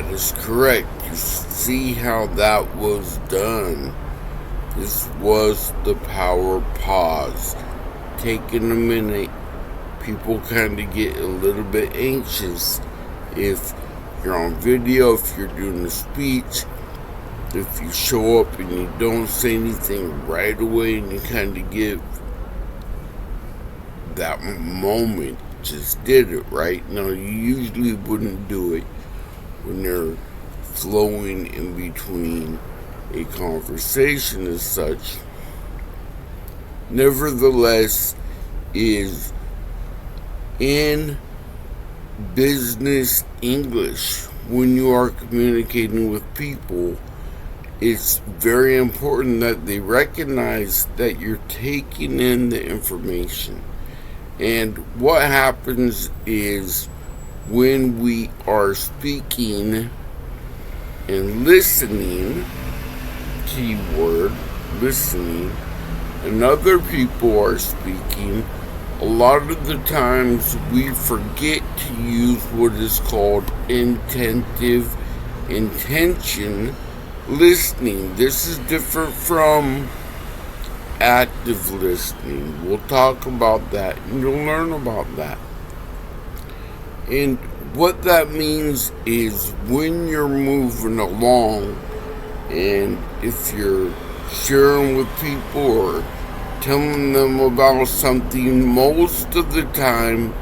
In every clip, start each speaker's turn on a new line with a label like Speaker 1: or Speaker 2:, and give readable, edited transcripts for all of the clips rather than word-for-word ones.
Speaker 1: That is correct. You see how that was done. This was the power pause. Taking a minute. People kind of get a little bit anxious if you're on video, if you're doing a speech, if you show up and you don't say anything right away and you kind of give that moment, just did it, right? Now, you usually wouldn't do it when they're flowing in between a conversation as such. Nevertheless, is in business English, when you are communicating with people, it's very important that they recognize that you're taking in the information. And what happens is when we are speaking and listening, keyword, listening, and other people are speaking, a lot of the times we forget to use what is called intentive intention listening. This is different from active listening. We'll talk about that and you'll learn about that. And what that means is when you're moving along and if you're sharing with people or telling them about something, most of the time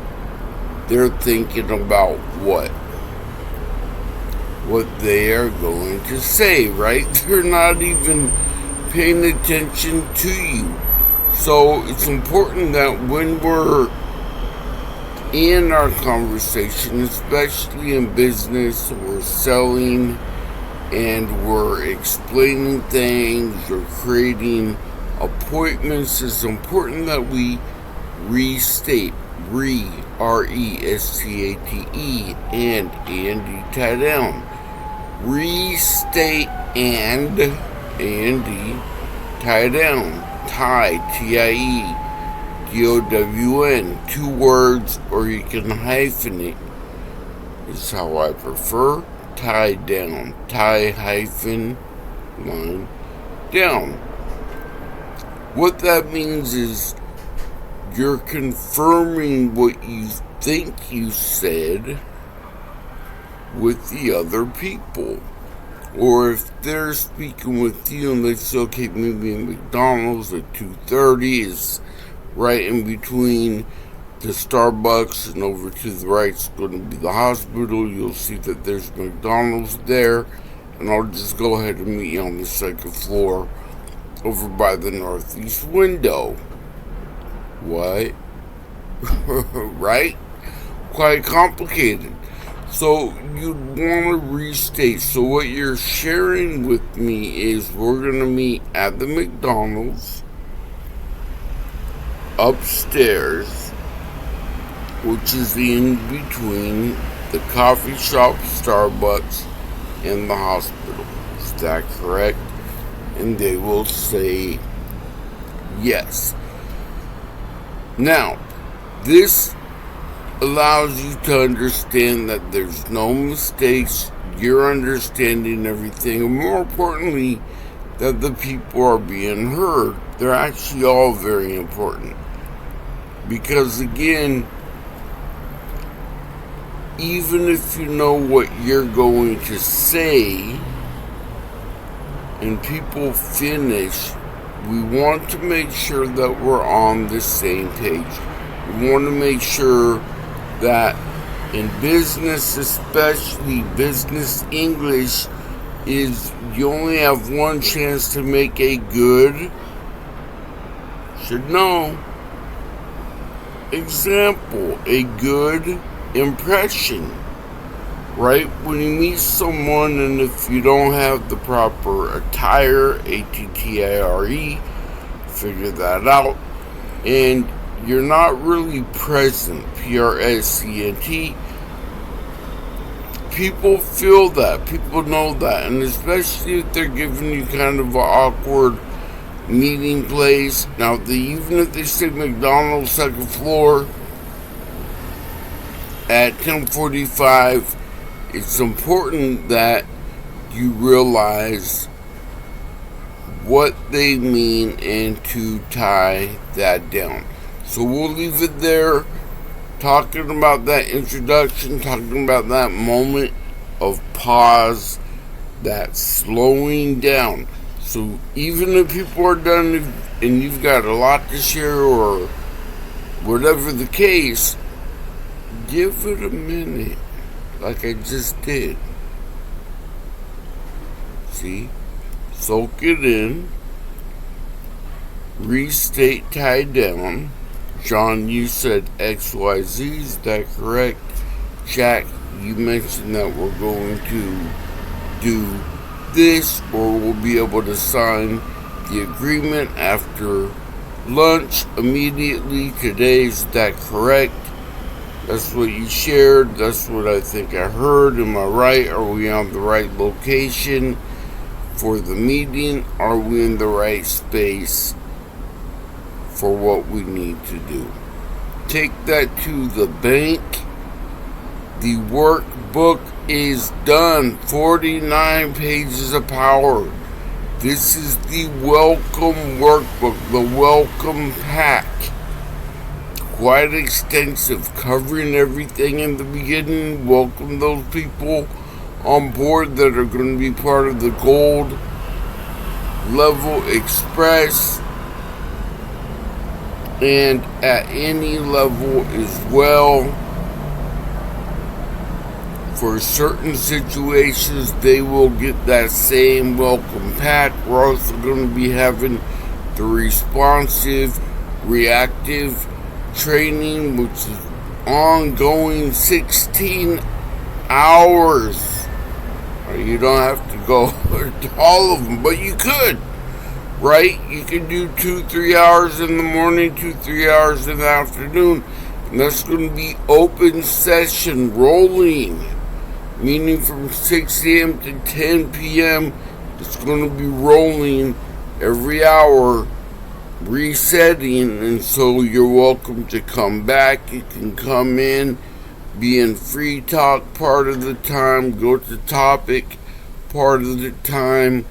Speaker 1: they're thinking about what they are going to say, right? They're not even paying attention to you. So it's important that when we're in our conversation, especially in business, we're selling and we're explaining things or creating appointments, it's important that we restate, R-E-S-T-A-T-E, and A-N-D tie down. Restate and A-N-D tie down. Tie, T-I-E, D-O-W-N. 2 words, or you can hyphen it. Is how I prefer. Tie down. Tie hyphen line down. What that means is you're confirming what you think you said with the other people. Or if they're speaking with you and they say, okay, maybe in McDonald's at 2:30 is right in between the Starbucks and over to the right is going to be the hospital. You'll see that there's McDonald's there, and I'll just go ahead and meet you on the 2nd floor over by the northeast window. What? Right? Quite complicated. So you'd want to restate. So what you're sharing with me is we're going to meet at the McDonald's upstairs, which is in between the coffee shop, Starbucks, and the hospital. Is that correct? And they will say yes. Now, this allows you to understand that there's no mistakes, you're understanding everything, and more importantly, that the people are being heard. They're actually all very important. Because again, even if you know what you're going to say, and people finish, we want to make sure that we're on the same page. We want to make sure that in business, especially business English, is you only have one chance to make a good, should know, example, a good impression. Right? When you meet someone and if you don't have the proper attire, A-T-T-I-R-E, figure that out, and you're not really present, P-R-S-E-N-T, people feel that, people know that, and especially if they're giving you kind of an awkward meeting place. Now, even if they say McDonald's 2nd floor at 10:45, it's important that you realize what they mean and to tie that down. So we'll leave it there, talking about that introduction, talking about that moment of pause, that slowing down. So even if people are done and you've got a lot to share or whatever the case, give it a minute, like I just did. See? Soak it in. Restate, tie down. John, you said XYZ. Is that correct? Jack, you mentioned that we're going to do this, or we'll be able to sign the agreement after lunch immediately today. Is that correct? That's what you shared. That's what I think I heard. Am I right? Are we on the right location for the meeting? Are we in the right space for what we need to do? Take that to the bank. The workbook is done. 49 pages of power. This is the welcome workbook, the welcome pack. Quite extensive, covering everything in the beginning. Welcome those people on board that are going to be part of the Gold Level Express, and at any level as well. For certain situations, they will get that same welcome pack. We're also going to be having the responsive, reactive training, which is ongoing, 16 hours. You don't have to go to all of them, but you could, right? You can do 2-3 hours in the morning, 2-3 hours in the afternoon, and that's going to be open session, rolling, meaning from 6 a.m. to 10 p.m. It's going to be rolling every hour, resetting, and so you're welcome to come back. You can come in, be in free talk part of the time, go to topic part of the time,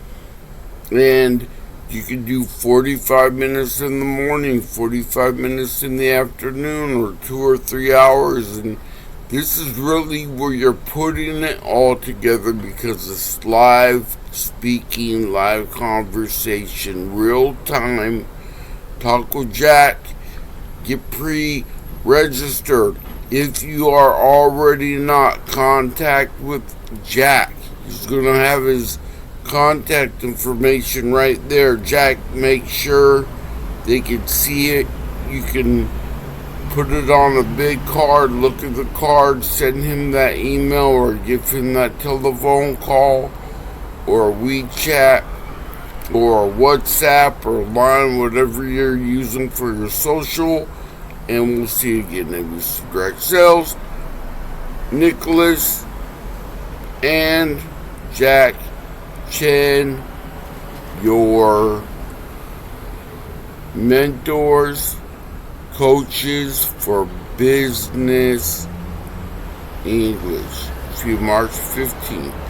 Speaker 1: and you can do 45 minutes in the morning, 45 minutes in the afternoon, or 2 or 3 hours. And this is really where you're putting it all together, because it's live speaking, live conversation, real time. Talk with Jack. Get pre-registered. If you are already not, contact with Jack. He's going to have his contact information right there. Jack, make sure they can see it. You can put it on a big card, look at the card, send him that email, or give him that telephone call, or WeChat, or WhatsApp, or Line, whatever you're using for your social. And we'll see you again. It was Direct Sales, Nicholas, and Jack Chen, your mentors, coaches for business English. See you March 15th.